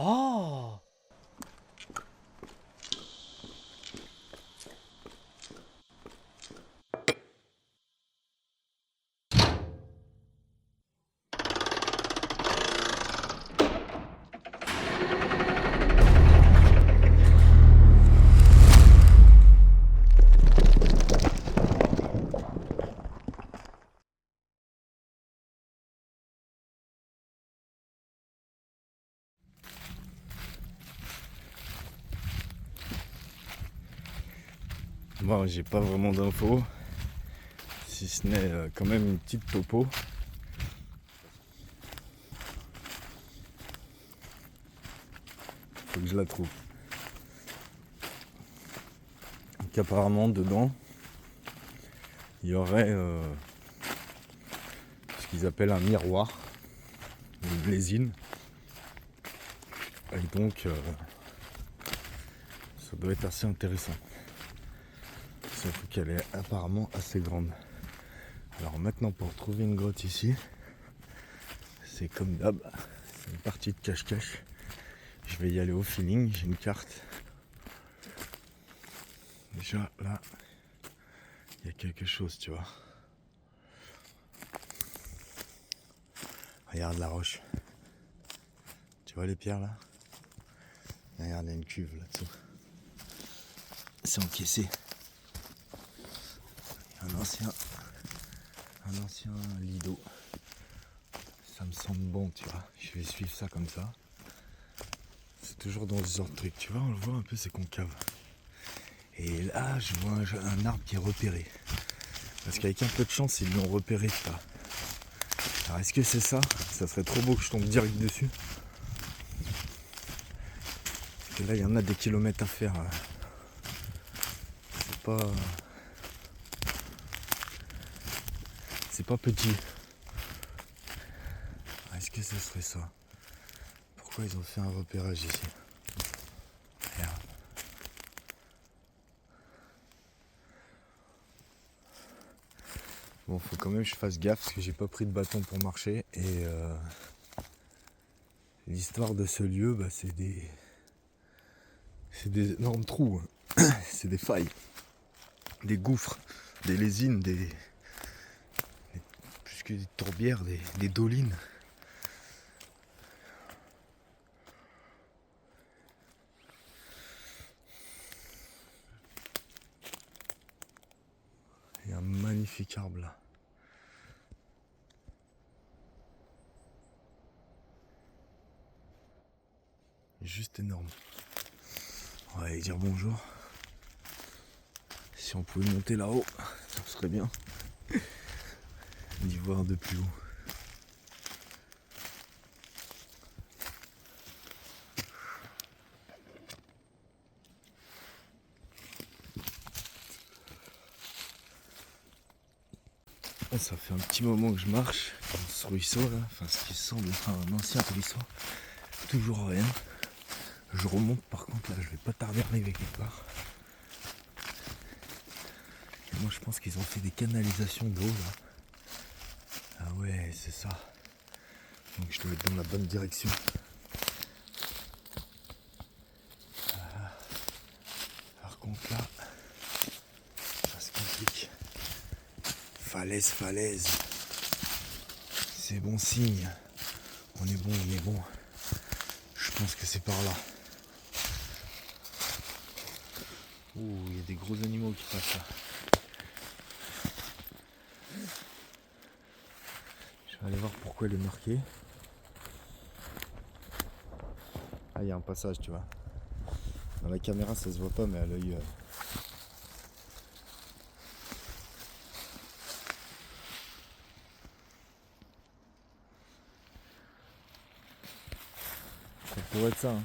Ah! Bon, j'ai pas vraiment d'infos, si ce n'est quand même une petite topo. Faut que je la trouve. Donc apparemment dedans, il y aurait ce qu'ils appellent un miroir, une blésine. Et donc ça doit être assez intéressant. Surtout qu'elle est apparemment assez grande. Alors maintenant pour trouver une grotte ici, c'est comme d'hab, c'est une partie de cache-cache. Je vais y aller au feeling, j'ai une carte. Déjà là, il y a quelque chose, tu vois. Regarde la roche. Tu vois les pierres là? Regarde, il y a une cuve là-dessous. C'est encaissé. Un ancien lit d'eau. Ça me semble bon, tu vois. Je vais suivre ça comme ça. C'est toujours dans ce genre de truc, tu vois, on le voit un peu, c'est concave. Et là, je vois un arbre qui est repéré. Parce qu'avec un peu de chance, ils l'ont repéré ça. Alors est-ce que c'est ça? Ça serait trop beau que je tombe direct dessus. Parce que là, il y en a des kilomètres à faire. C'est pas petit. Est-ce que ce serait ça? Pourquoi ils ont fait un repérage ici? Regarde. Bon, faut quand même que je fasse gaffe parce que j'ai pas pris de bâton pour marcher. Et l'histoire de ce lieu, bah, c'est des énormes trous. C'est des failles, des gouffres, des lésines, plus que des tourbières, des dolines. Il y a un magnifique arbre là. Juste énorme. On va aller dire bonjour. Si on pouvait monter là-haut, ça serait bien d'y voir de plus haut. Ça fait un petit moment que je marche dans ce ruisseau là, enfin ce qui semble être un ancien ruisseau. Toujours rien. Je remonte par contre là, je vais pas tarder à arriver quelque part. Et moi je pense qu'ils ont fait des canalisations d'eau là. Ah ouais, c'est ça. Donc je dois être dans la bonne direction. Par contre là, ça se complique. Falaise. C'est bon signe. On est bon. Je pense que c'est par là. Ouh, il y a des gros animaux qui passent là. Je vais aller voir pourquoi il est marqué. Ah, il y a un passage, tu vois. Dans la caméra, ça se voit pas, mais à l'œil... Ça pourrait être ça, hein.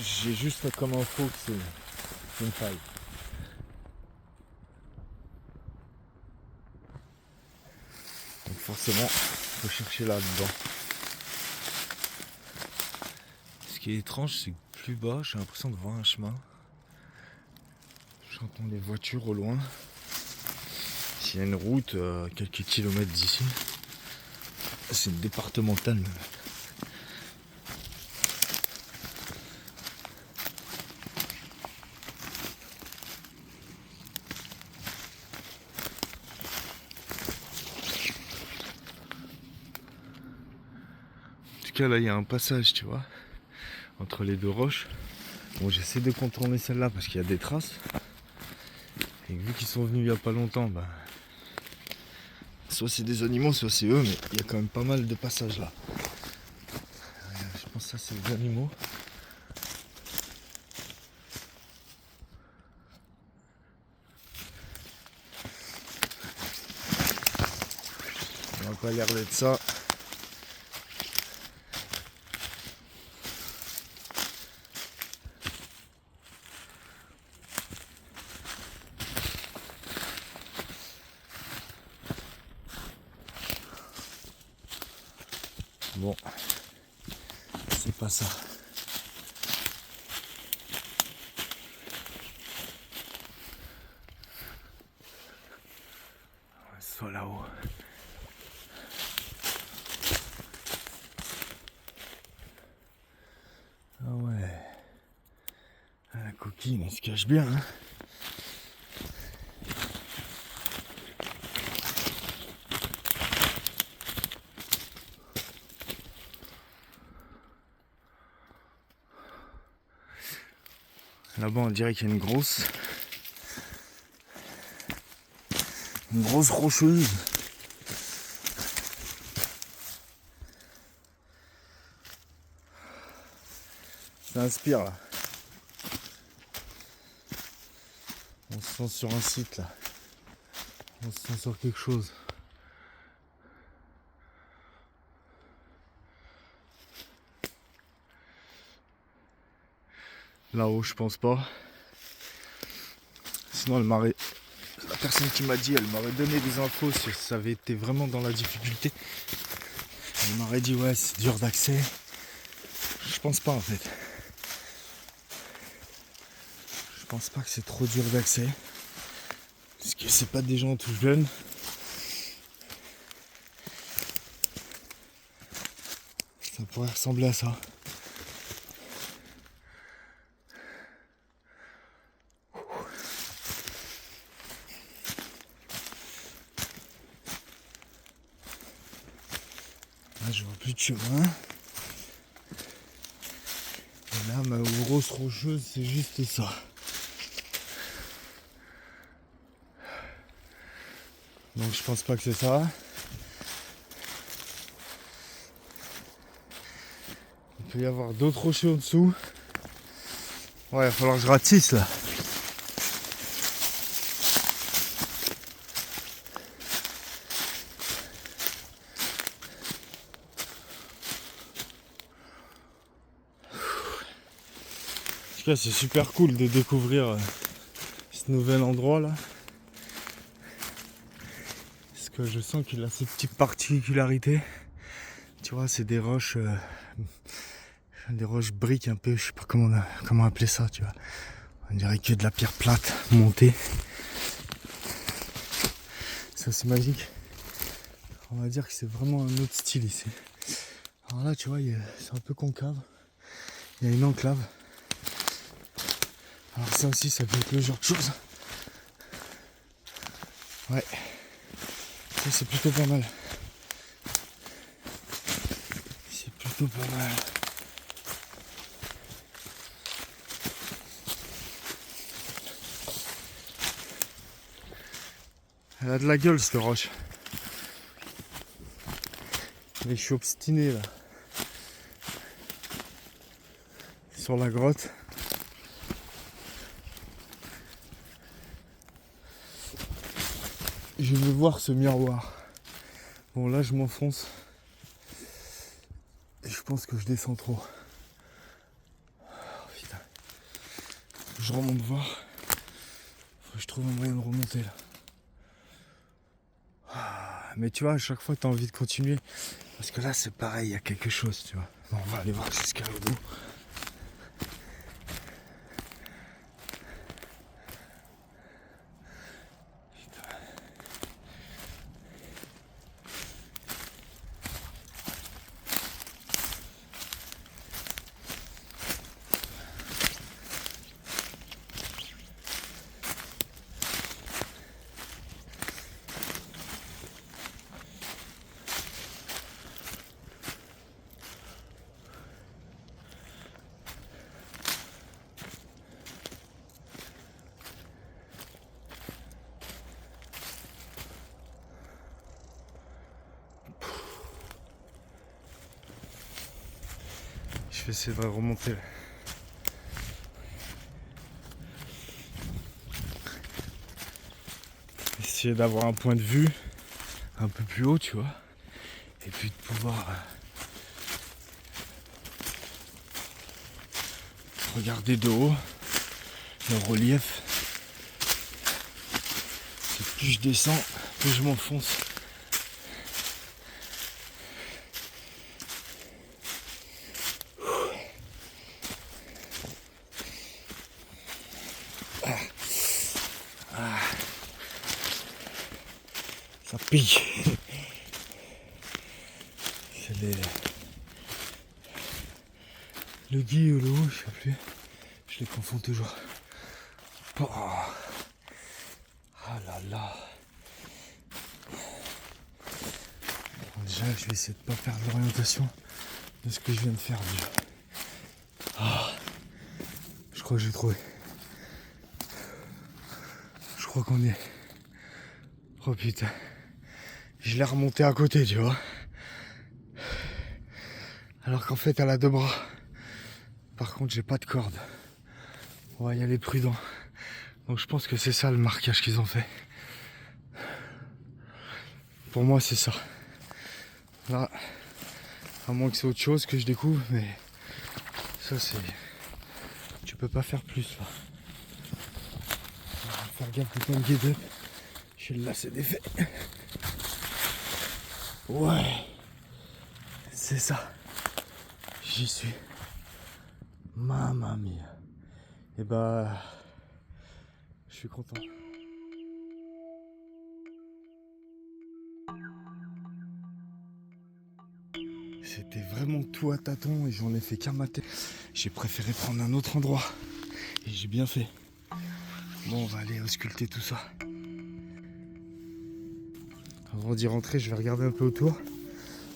J'ai juste comme info que c'est une faille. Donc forcément, il faut chercher là-dedans. Ce qui est étrange, c'est que plus bas, j'ai l'impression de voir un chemin. J'entends les voitures au loin. S'il y a une route à quelques kilomètres d'ici. C'est une départementale. En tout cas là il y a un passage, tu vois, entre les deux roches. Bon, j'essaie de contourner celle-là parce qu'il y a des traces. Et vu qu'ils sont venus il n'y a pas longtemps, bah, soit c'est des animaux, soit c'est eux, mais il y a quand même pas mal de passages là. Je pense que ça c'est les animaux. On n'a pas l'air d'être ça. Bon, c'est pas ça. Soit là-haut. Ah ouais. Ah, la coquine, elle se cache bien, hein. Là-bas, on dirait qu'il y a une grosse rocheuse. Ça inspire là. On se sent sur un site là. On se sent sur quelque chose. Là-haut, je pense pas. Sinon, la personne qui m'a dit, elle m'aurait donné des infos si ça avait été vraiment dans la difficulté. Elle m'aurait dit, ouais, c'est dur d'accès. Je pense pas en fait. Je pense pas que c'est trop dur d'accès. Parce que c'est pas des gens tout jeunes. Ça pourrait ressembler à ça. Là, je vois plus de chemin. Et là, ma grosse rocheuse, c'est juste ça. Donc je pense pas que c'est ça. Il peut y avoir d'autres rochers en dessous. Ouais, il va falloir que je ratisse là. En tout cas, c'est super cool de découvrir ce nouvel endroit là. Parce que je sens qu'il a ses petites particularités. Tu vois, c'est des roches briques un peu, je sais pas comment appeler ça, tu vois. On dirait que de la pierre plate montée. Ça c'est magique. On va dire que c'est vraiment un autre style ici. Alors là, tu vois, c'est un peu concave. Il y a une enclave. Alors ça aussi, ça peut être le genre de choses. Ouais. Ça, c'est plutôt pas mal. C'est plutôt pas mal. Elle a de la gueule cette roche. Mais je suis obstiné là. Sur la grotte. Je veux voir ce miroir. Bon là je m'enfonce. Et je pense que je descends trop. Oh, putain. Je remonte voir. Faut que je trouve un moyen de remonter là. Mais tu vois, à chaque fois, tu as envie de continuer. Parce que là, c'est pareil, il y a quelque chose, tu vois. Bon, on va aller voir jusqu'à le bout. vais essayer de remonter là. Essayer d'avoir un point de vue un peu plus haut, tu vois. Et puis de pouvoir regarder de haut le relief. Et plus je descends, plus je m'enfonce. Ça pique. C'est le gui ou le haut, je sais plus. Je les confonds toujours. Oh. Ah là là. Bon, déjà, je vais essayer de pas perdre l'orientation de ce que je viens de faire déjà. Oh. Je crois que j'ai trouvé. Je crois qu'on y est. Oh putain. Je l'ai remonté à côté, tu vois. Alors qu'en fait, elle a 2 bras. Par contre, j'ai pas de corde. On va y aller prudent. Donc je pense que c'est ça le marquage qu'ils ont fait. Pour moi, c'est ça. Là, à moins que c'est autre chose que je découvre, mais ça c'est... Tu peux pas faire plus là. On va faire gaffe de pas me guider. Je suis là, c'est défait. Ouais. C'est ça. J'y suis. Mamma mia. Et bah... Je suis content. C'était vraiment tout à tâtons et j'en ai fait qu'un matin. J'ai préféré prendre un autre endroit. Et j'ai bien fait. Bon, on va aller ausculter tout ça. Avant d'y rentrer, je vais regarder un peu autour.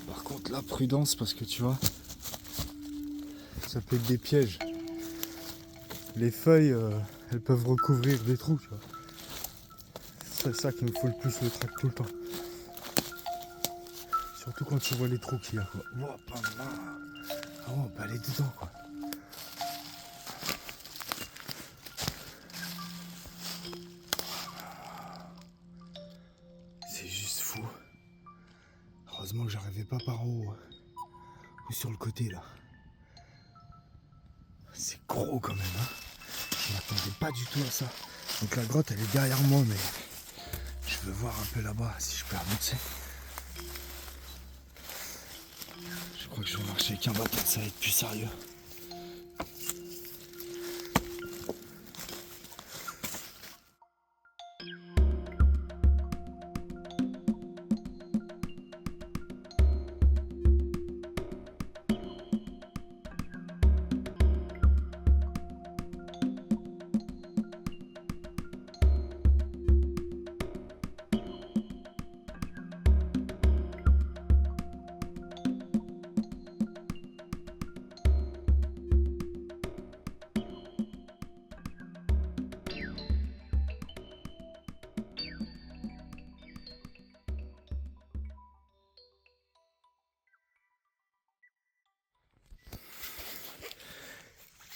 Par contre, là, prudence, parce que tu vois, ça peut être des pièges. Les feuilles, elles peuvent recouvrir des trous, tu vois. C'est ça qui me fout le plus le trac tout le temps. Surtout quand tu vois les trous qu'il y a, quoi. Oh, pas mal. Ah, on peut aller dedans, quoi. C'est juste fou. Heureusement que j'arrivais pas par en haut. Ou sur le côté, là. C'est gros, quand même, hein. Je m'attendais pas du tout à ça. Donc la grotte, elle est derrière moi, mais... Je veux voir un peu là-bas, si je peux avancer. Je crois que je vais marcher avec un bâton, ça va être plus sérieux.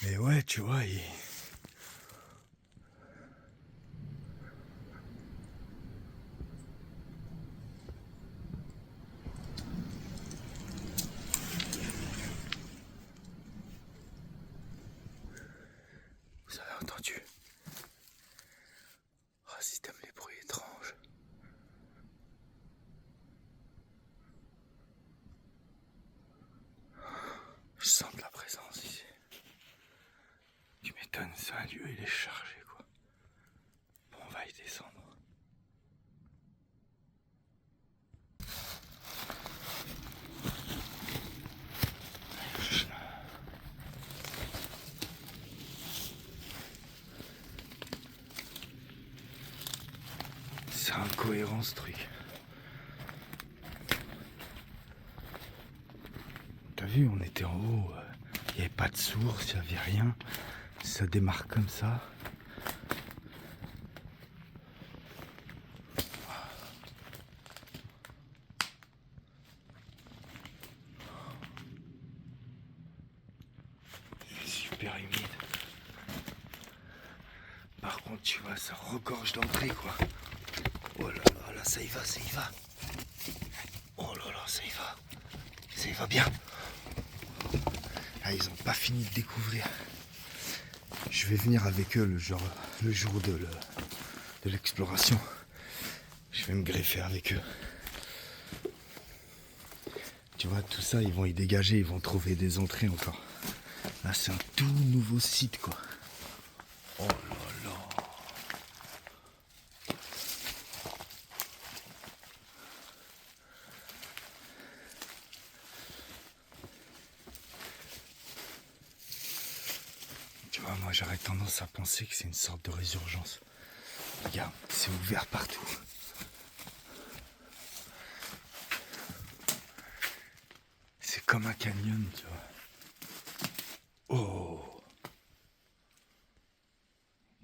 Mais ouais, tu vois, Vous avez entendu? Oh, si t'aimes les bruits étranges. Je sens de la présence ici. Tu m'étonnes, c'est un lieu, il est chargé, quoi. Bon, on va y descendre. C'est incohérent ce truc. T'as vu, on était en haut, il n'y avait pas de source, il n'y avait rien. Ça démarre comme ça. super humide. Par contre, tu vois, ça regorge d'entrée, quoi. Oh là là, là, ça y va, ça y va. Oh là là, ça y va. Ça y va bien. Ah, ils ont pas fini de découvrir. Je vais venir avec eux le jour de l'exploration. Je vais me greffer avec eux. Tu vois, tout ça, ils vont y dégager, ils vont trouver des entrées encore. Là, c'est un tout nouveau site, quoi. Oh là là. Tu vois, moi, j'aurais tendance à penser que c'est une sorte de résurgence. Regarde, c'est ouvert partout. C'est comme un canyon, tu vois. Oh!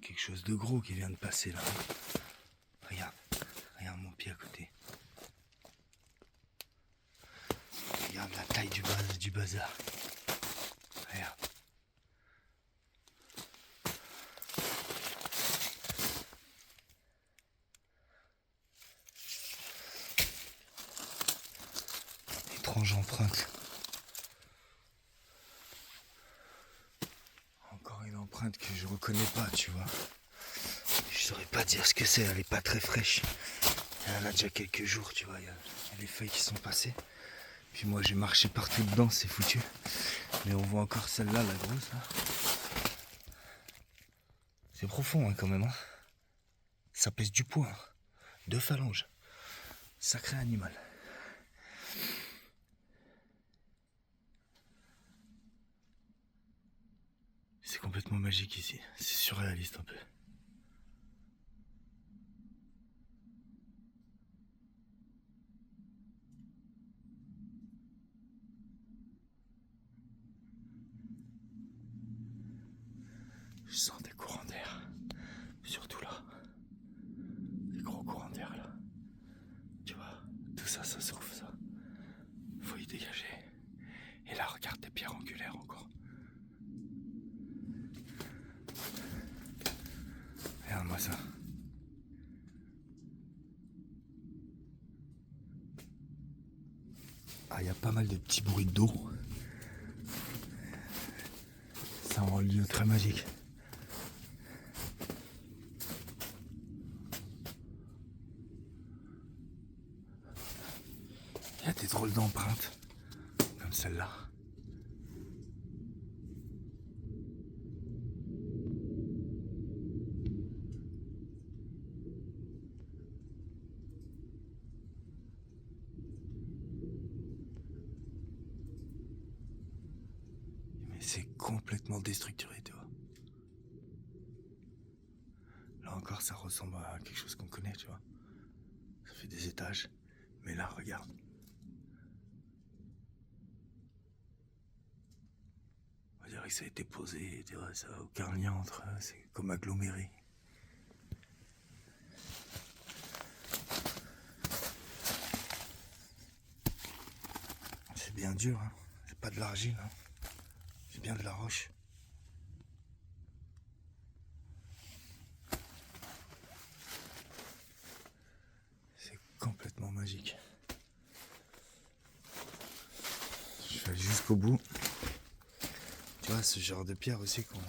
Quelque chose de gros qui vient de passer là. Regarde, regarde mon pied à côté. Regarde la taille du bazar. Regarde. Étrange empreinte. Encore une empreinte que je reconnais pas, tu vois. Je saurais pas dire ce que c'est, elle est pas très fraîche. Elle a déjà quelques jours, tu vois, il y a les feuilles qui sont passées. Puis moi j'ai marché partout dedans, c'est foutu. Mais on voit encore celle-là, la grosse là. C'est profond hein, quand même. Hein. Ça pèse du poids. Hein. 2 phalanges. Sacré animal. C'est complètement magique ici. C'est surréaliste un peu. Je sens des courants d'air. Surtout là. Des gros courants d'air là. Tu vois, tout ça, ça souffle ça. Faut y dégager. Et là, regarde des pierres angulaires encore. Regarde-moi ça. Ah, il y a pas mal de petits bruits d'eau. Ça rend le lieu très magique. Il y a des drôles d'empreintes, comme celle-là. Mais c'est complètement déstructuré, tu vois. Là encore, ça ressemble à quelque chose qu'on connaît, tu vois. Ça fait des étages. Mais là, regarde. On dirait que ça a été posé, tu vois, ça n'a aucun lien entre eux, c'est comme aggloméré. C'est bien dur, hein. C'est pas de l'argile, hein. C'est bien de la roche. C'est complètement magique. Je vais aller jusqu'au bout. Tu vois, ce genre de pierre aussi, qu'on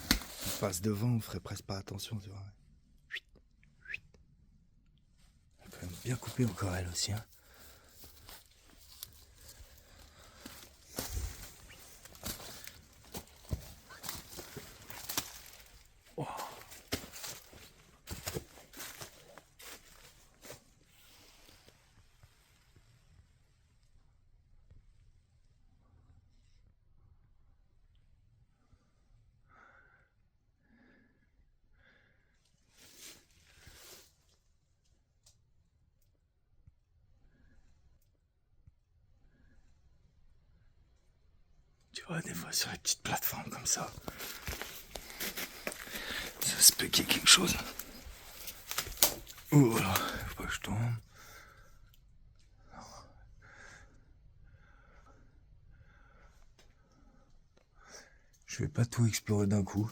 passe devant, on ferait presque pas attention, tu vois. Elle est quand même bien coupée encore elle aussi, hein. Oh. Tu vois, des fois sur les petites plateformes comme ça se peut qu'il y ait quelque chose. Oh là, faut pas que je tombe. Je vais pas tout explorer d'un coup.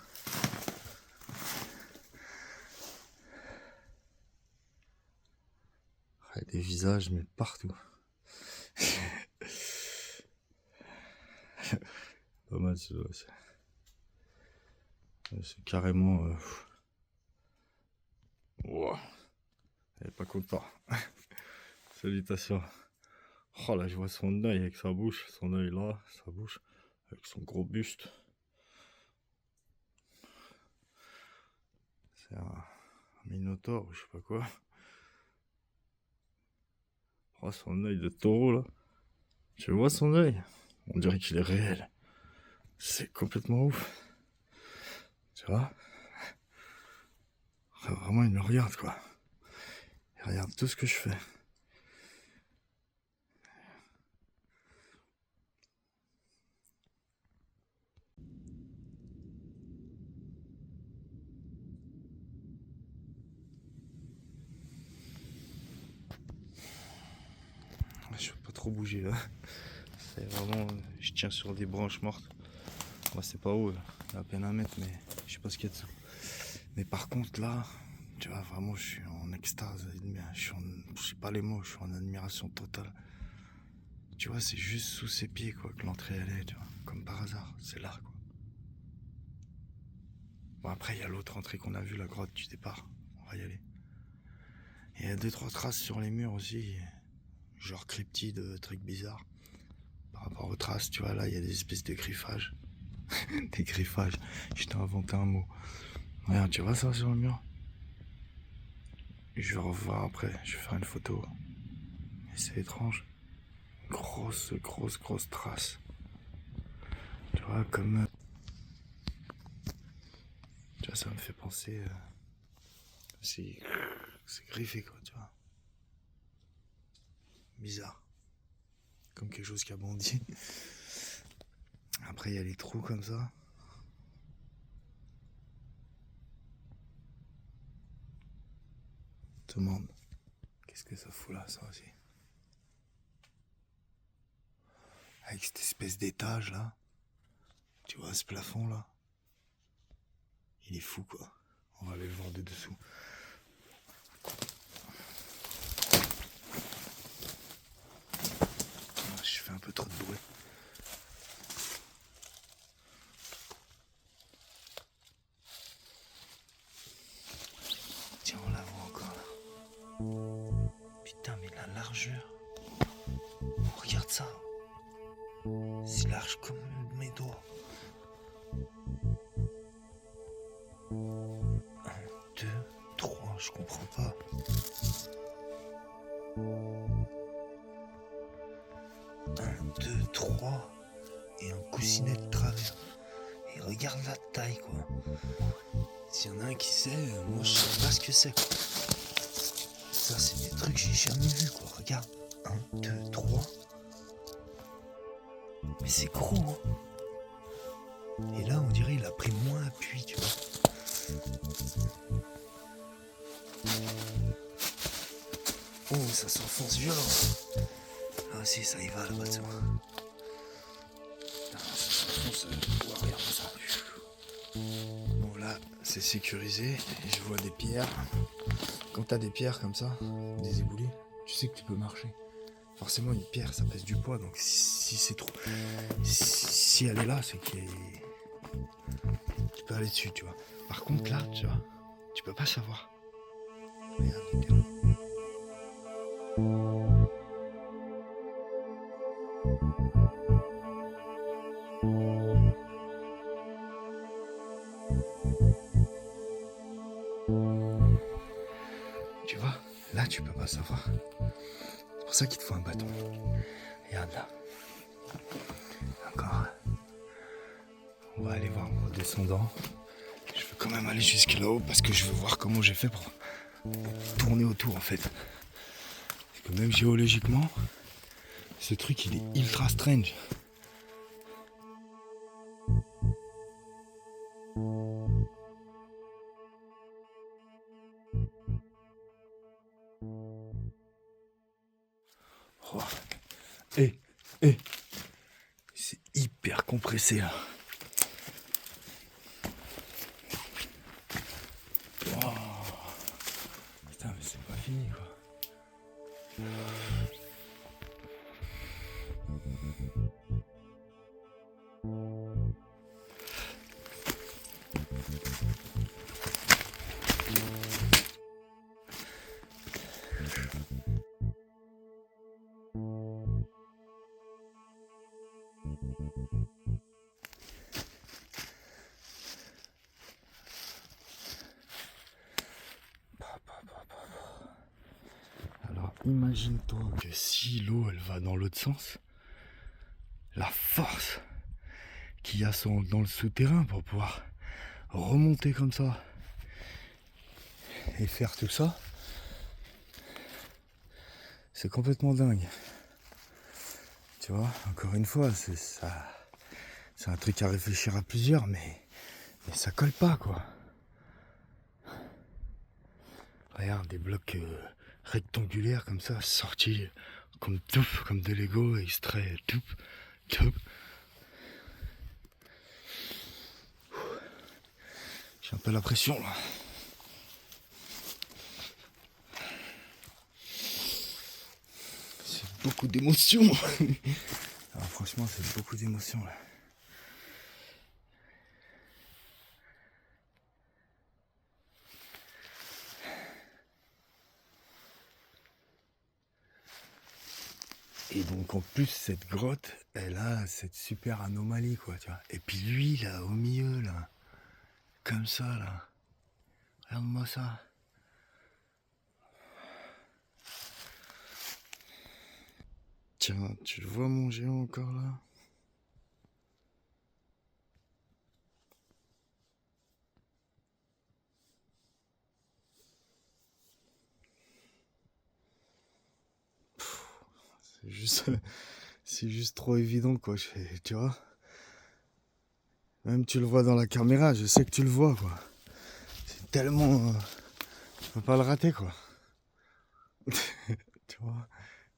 Il y a des visages, mais partout. Pas mal, c'est carrément... Ouah. Elle est pas content. Salutations. Oh là, je vois son œil avec sa bouche. Son œil là, sa bouche. Avec son gros buste. C'est un minotaure ou je sais pas quoi. Oh, son œil de taureau là. Tu vois son œil? On dirait qu'il est réel. C'est complètement ouf. Tu vois? Vraiment, il me regarde quoi. Il regarde tout ce que je fais. Je peux pas trop bouger là. C'est vraiment... Je tiens sur des branches mortes. Moi c'est pas haut, il y a à peine 1 mètre, mais je sais pas ce qu'il y a dessous. Mais par contre là, tu vois, vraiment je suis en extase. Je sais pas les mots, je suis en admiration totale. Tu vois, c'est juste sous ses pieds quoi que l'entrée elle est, tu vois. Comme par hasard, c'est là quoi. Bon après il y a l'autre entrée qu'on a vue, la grotte du départ. On va y aller. Et il y a 2-3 traces sur les murs aussi. Genre cryptides, trucs bizarres. Par rapport aux traces, tu vois, là il y a des espèces de griffages. Des griffages, je t'ai inventé un mot. Regarde, tu vois ça sur le mur? Je vais revoir après, je vais faire une photo. Et c'est étrange. Grosse trace. Tu vois, comme... Tu vois, ça me fait penser... C'est griffé quoi, tu vois. Bizarre. Comme quelque chose qui a bondi. Après, il y a les trous comme ça. Je me demande, qu'est-ce que ça fout là, ça aussi? Avec cette espèce d'étage là. Tu vois ce plafond là? Il est fou quoi. On va aller le voir de dessous. Je fais un peu trop de bruit. Tiens, on la voit encore là. Putain, mais la largeur. Regarde ça. C'est large comme mes doigts. 1, 2, 3, je comprends pas. 1, 2, 3 et un coussinet de travers. Et regarde la taille quoi. S'il y en a un qui sait, moi je sais pas ce que c'est quoi. Ça c'est des trucs que j'ai jamais vu quoi. Regarde. 1, 2, 3. Mais c'est gros hein. Et là on dirait il a pris moins appui tu vois. Oh ça s'enfonce violent. Ah si ça y va là-bas tu vois. Ça s'enfonce. Oh, regarde ça. Bon là c'est sécurisé et je vois des pierres. Quand t'as des pierres comme ça, des éboulis, tu sais que tu peux marcher. Forcément une pierre ça pèse du poids donc si c'est trop. Si elle est là c'est que tu peux aller dessus tu vois. Par contre là tu vois, tu peux pas savoir. Regarde, regarde. Tu vois, là tu peux pas savoir. C'est pour ça qu'il te faut un bâton. Regarde là. Encore. On va aller voir en redescendant. Je veux quand même aller jusque là-haut parce que je veux voir comment j'ai fait pour tourner autour en fait. Parce que même géologiquement, ce truc il est ultra strange. Oh. C'est hyper compressé là. imagine-toi que si l'eau elle va dans l'autre sens, la force qu'il y a dans le souterrain pour pouvoir remonter comme ça et faire tout ça, c'est complètement dingue. Tu vois, encore une fois, c'est ça, c'est un truc à réfléchir à plusieurs, mais ça colle pas quoi. Regarde des blocs rectangulaires comme ça, sortis comme tout, comme de Lego, extrait tout. J'ai un peu la pression là. C'est beaucoup d'émotions. Alors franchement, c'est beaucoup d'émotions là. Et donc en plus cette grotte, elle a cette super anomalie quoi, tu vois. Et puis lui là au milieu là, comme ça là. Regarde-moi ça. Tiens, tu le vois mon géant encore là? C'est juste, c'est juste trop évident quoi, tu vois. Même tu le vois dans la caméra, je sais que tu le vois quoi. C'est tellement, tu peux pas le rater quoi. Tu vois,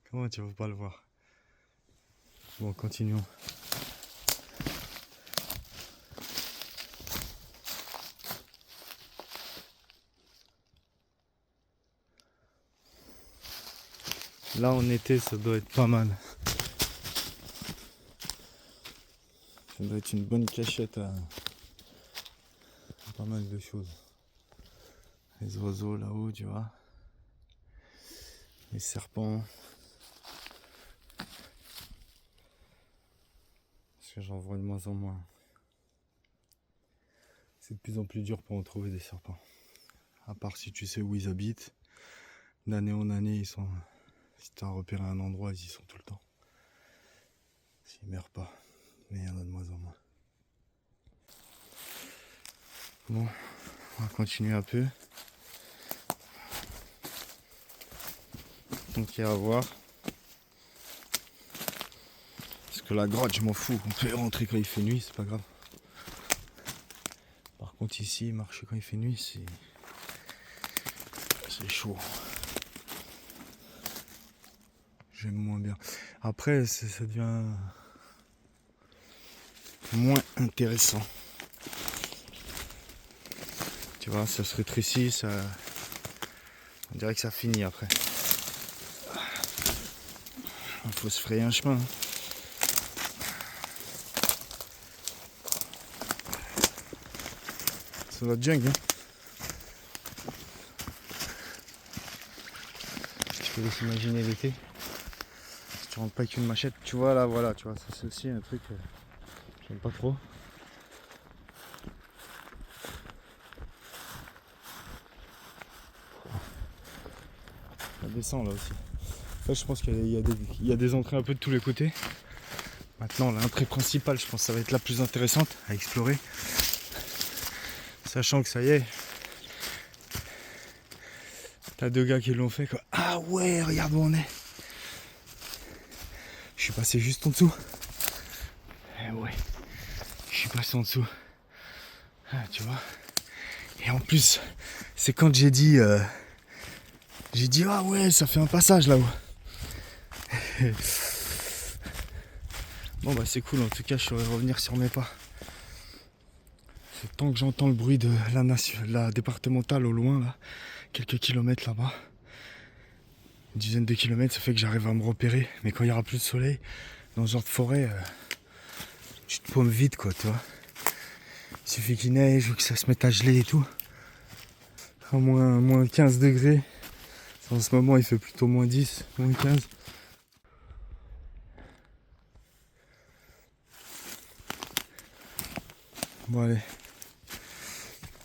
comment tu peux pas le voir? Bon, continuons. Là en été, ça doit être pas mal. Ça doit être une bonne cachette à pas mal de choses. Les oiseaux là-haut, tu vois. Les serpents. Parce que j'en vois de moins en moins. C'est de plus en plus dur pour en trouver des serpents. À part si tu sais où ils habitent. D'année en année, ils sont... Si tu as repéré un endroit, ils y sont tout le temps. S'ils meurent pas. Mais il y en a de moins en moins. Bon, on va continuer un peu. Donc il y a à voir. Parce que la grotte, je m'en fous. On peut rentrer quand il fait nuit, c'est pas grave. Par contre ici, marcher quand il fait nuit, c'est chaud. J'aime moins bien. Après, ça devient moins intéressant. Tu vois, ça se rétrécit, ça... On dirait que ça finit après. Il faut se frayer un chemin. C'est la jungle. Je te laisse imaginer l'été. Si tu rentres pas avec une machette, tu vois là, voilà, tu vois, ça c'est aussi un truc que j'aime pas trop. Ça descend là aussi. Là, je pense qu'il y a des entrées un peu de tous les côtés. Maintenant, l'entrée principale, je pense que ça va être la plus intéressante à explorer. Sachant que ça y est, t'as deux gars qui l'ont fait quoi. Ah ouais, regarde où on est. Je suis passé juste en dessous. Eh ouais, je suis passé en dessous. Ah, tu vois. Et en plus, c'est quand j'ai dit ah ouais, ça fait un passage là-haut. Bon bah c'est cool, en tout cas je saurais revenir sur mes pas. C'est tant que j'entends le bruit de la départementale au loin là, quelques kilomètres là-bas, une dizaine de kilomètres, ça fait que j'arrive à me repérer. Mais quand il n'y aura plus de soleil, dans ce genre de forêt, tu te paumes vite quoi, tu vois. Il suffit qu'il neige ou que ça se mette à geler et tout. À moins 15 degrés. En ce moment il fait plutôt moins 10, moins 15. Bon allez.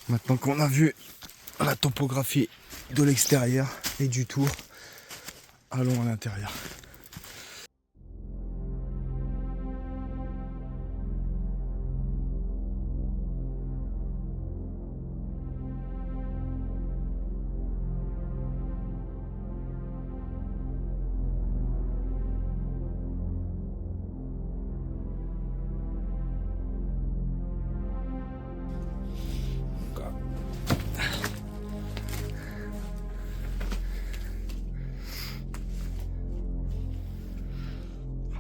Maintenant qu'on a vu la topographie de l'extérieur et du tour, Allons à l'intérieur.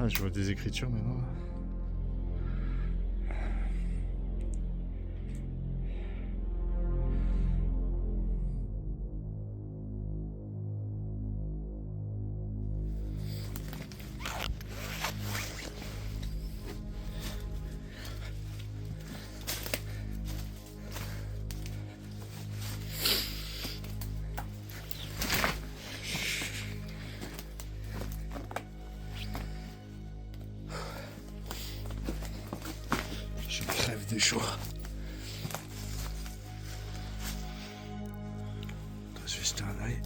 Ah, je vois des écritures maintenant. Je crève de chaud. Je vais jeter un œil.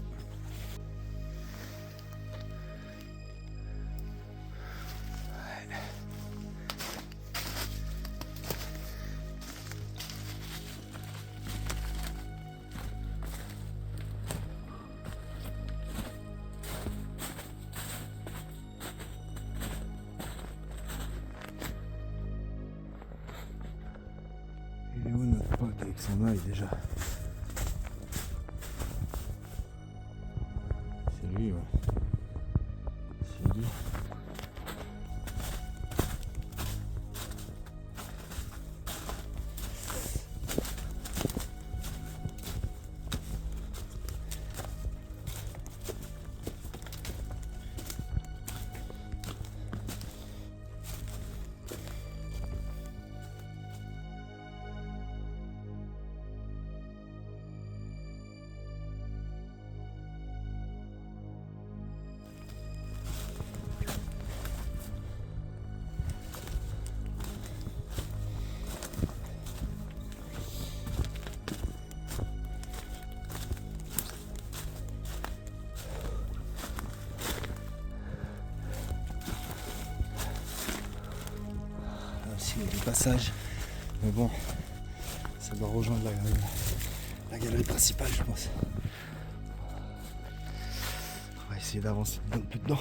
Il est où notre pote avec son œil déjà? C'est lui, ouais. C'est lui. Il y a des passages, mais bon, ça doit rejoindre la galerie principale, je pense. On va essayer d'avancer un peu dedans.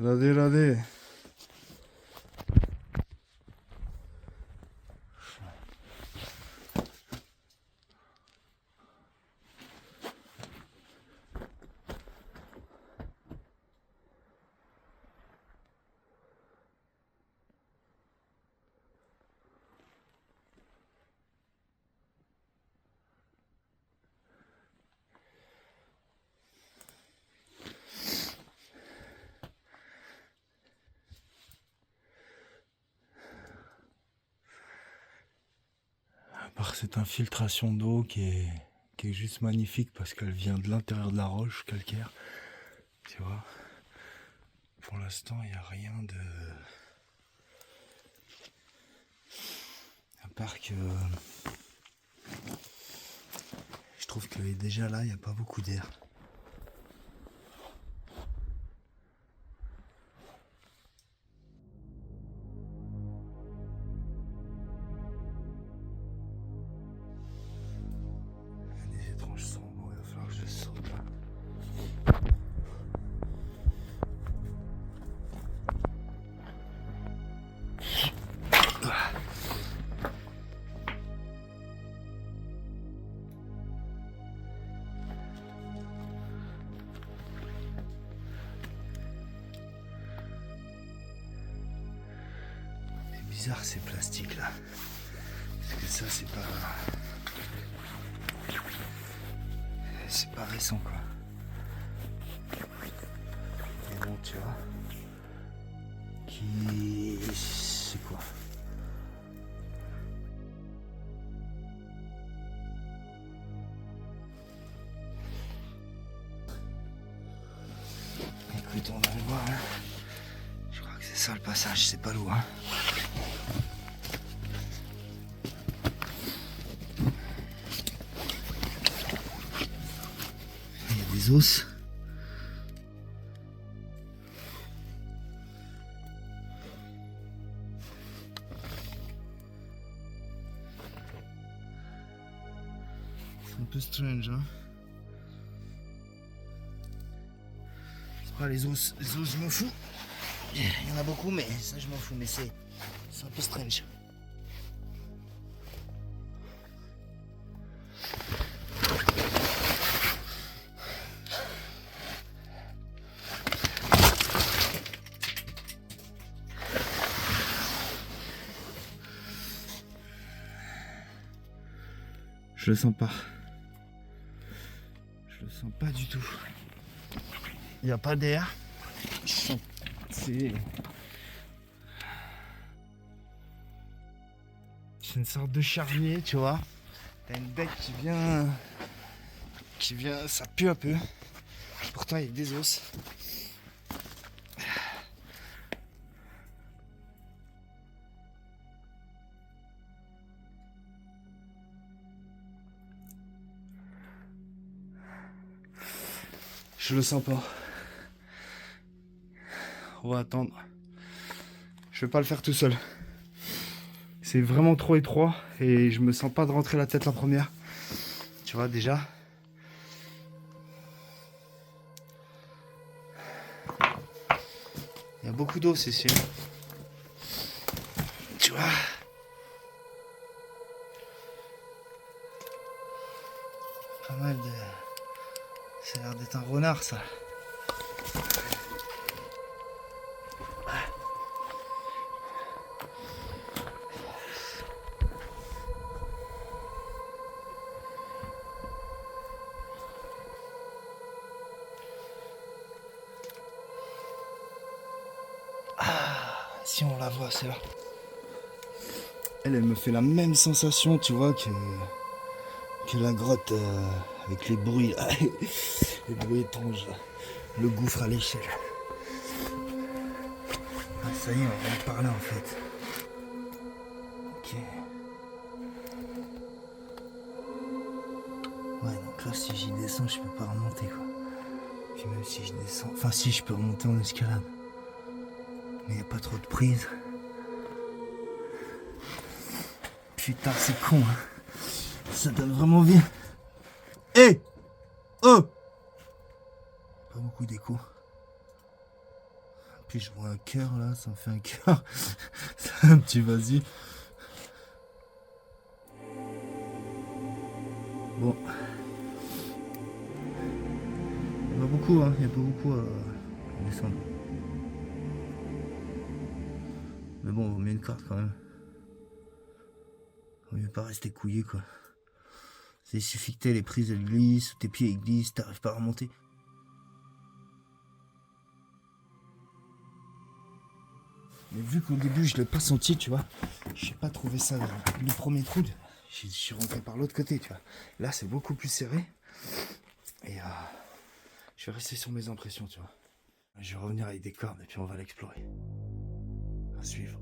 Radé, radé. par cette infiltration d'eau qui est juste magnifique parce qu'elle vient de l'intérieur de la roche calcaire. Tu vois, pour l'instant, il n'y a rien de... À part que... Je trouve que déjà là, il n'y a pas beaucoup d'air. Il y a des étranges sons, bon, il va falloir que je saute là. Bizarre ces plastiques là, parce que ça c'est pas récent quoi. Mais bon tu vois, c'est quoi? Écoute, on va le voir hein. Je crois que c'est ça le passage, c'est pas lourd hein. Des os. C'est un peu strange hein. C'est pas les os je m'en fous. Il y en a beaucoup mais ça je m'en fous, mais c'est un peu strange. Je le sens pas. Je le sens pas du tout. Il n'y a pas d'air. C'est une sorte de charnier, tu vois. T'as une bête qui vient, ça pue un peu. Pourtant il y a des os. Je le sens pas. On va attendre. Je vais pas le faire tout seul. C'est vraiment trop étroit et je me sens pas de rentrer la tête la première. Tu vois déjà. Il y a beaucoup d'eau, c'est sûr. Tu vois. Pas mal de... Ça a l'air d'être un renard, ça. Si on la voit, c'est là. Elle me fait la même sensation, tu vois, que la grotte avec les bruits, là. Les bruits étranges, là. Le gouffre à l'échelle. Ah, ça y est, on va par là en fait. Ok. Ouais, donc là, si j'y descends, je peux pas remonter quoi. Puis même si je descends, enfin si je peux remonter en escalade. Mais y a pas trop de prise. Putain, c'est con, hein. Ça donne vraiment bien. Hé! Oh! Pas beaucoup d'écho. Puis je vois un cœur là, ça me fait un cœur. C'est un petit vas-y. Bon. Il y a pas beaucoup, hein. Il y a pas beaucoup à descendre. Mais bon, on met une carte quand même. On ne pas rester couillé quoi. Il suffit que les prises elles glissent, tes pieds ils glissent, t'arrives pas à remonter. Mais vu qu'au début je l'ai pas senti, tu vois, j'ai pas trouvé ça le premier trou. je suis rentré par l'autre côté, tu vois. Là, c'est beaucoup plus serré. Et je vais rester sur mes impressions, tu vois. Je vais revenir avec des cordes et puis on va l'explorer. À suivre.